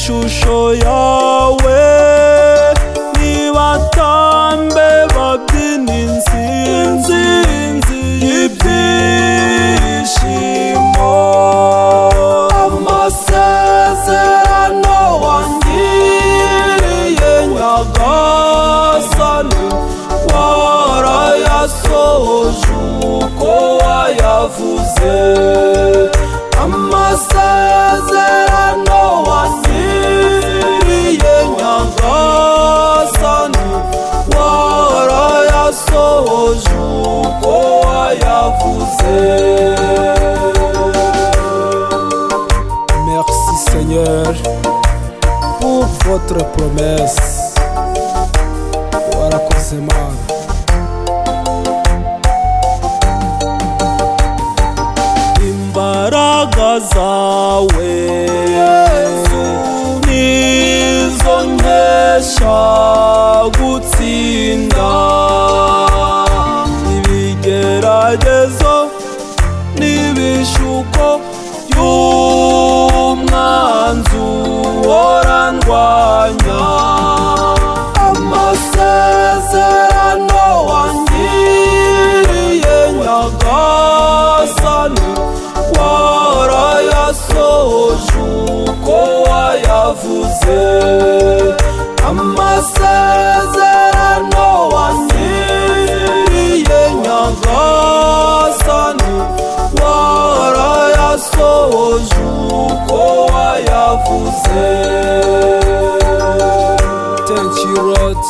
ishusho yawe, nibatambe babyina insinzi y'ibyishimo. Amasezerano wangiriye Nyagasani, warayasohoje uko wayavuze. Amasezerano wangiriye Nyagasani, warayasohoje uko wayavuze. Merci Seigneur pour votre promesse. Warakoze Mana. Imbaraga zawe Yesu nizo nkesha gutsinda ibigeragezo n'ibishuko by'umwanzi worandwanya. Amasezerano wangiriye Nyagasani, warayasohoje uko wayavuze. Amasezerano wangiriye Nyagasani, warayasohoje uko wayavuze. Thank you Lord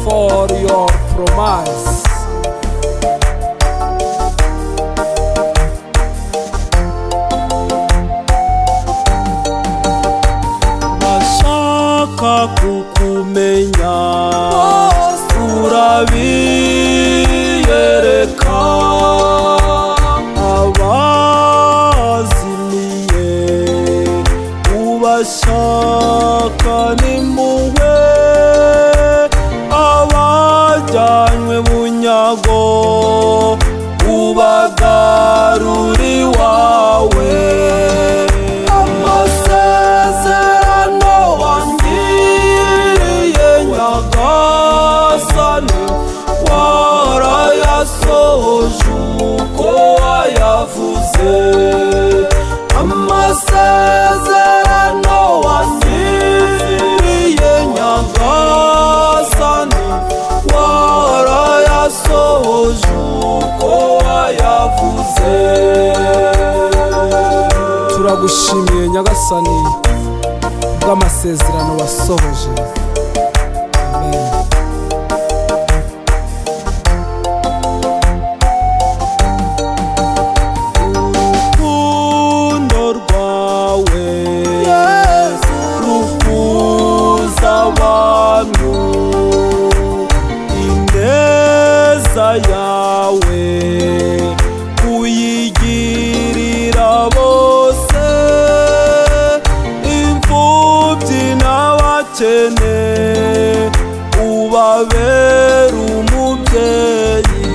for your promise. Bashaka kukumenya urabiyereka, abazimiye ubashaka n'impuhwe, abajyanywe bunyago ubagarura iwawe. Amasezerano wangiriye Nyagasani, warayasohoje uko wayavuze. Amasezerano wangiriye Nyagasani, warayasohoje uko wayavuze. Turagushimiye Nyagasani bw'amasezerano wasohoje. Amen. Urukundo rwawe Yesu ruhuza abantu, ineza yawe kuyigirira bose, imfubyi n'abakene ubabera umubyeyi.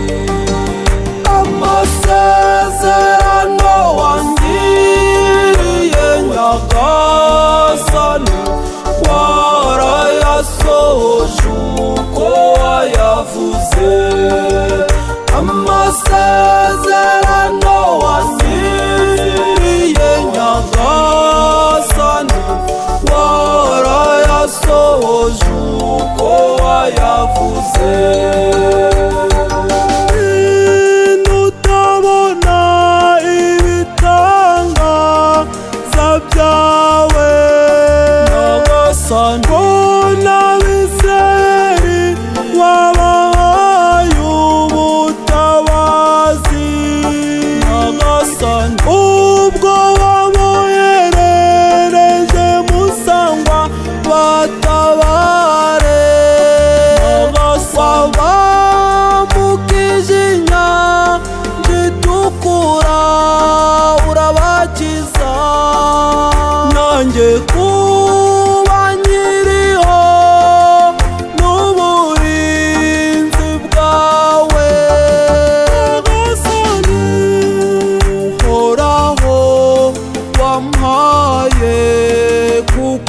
Amasezerano wangiriye Nyagasani, warayasohoje uko wayavuze. Amasezerano wangiriye Nyagasani, warayasohoje uko wayavuze. Nutabona ibitangaza byawe Nyagasani, mbona Abisirayeli wabahaye ubutabazi Nyagasani, ubwo waboherereje Musangwa batabare Nyagasani, wabambukije inyanja itukura urabakiza. Nanjye kuba nkiriho n'uburinzi bwawe Nyagasani, uhoraho wampaye kuko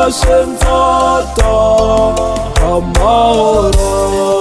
nzataha amahoro.